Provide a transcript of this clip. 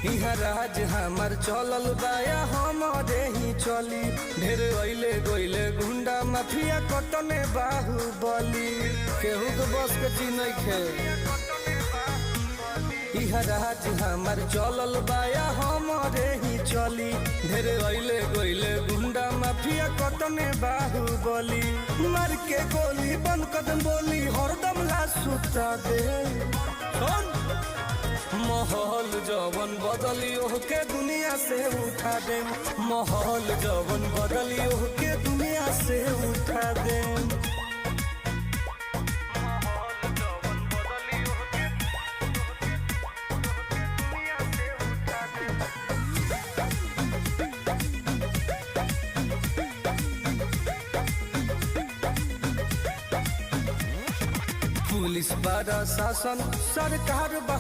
इहा राज हमार चलल बाया हमारे ही चली। ढेर अइले गइले गुंडा माफिया कटने बाहुबली, केहू के बस के चीज नइखे। इहा राज हमार चलल बाया हमारे ही चली। ढेर अइले गइले गुंडा माफिया कटने बाहुबली, मार के गोली बंद कदम बोली हरदम ला सुता दे। माहौल जवन बदली ओके दुनिया से उठा दे, माहौल जवन बदली ओके दुनिया से उठा दे। पुलिस प्रशासन सरकार बा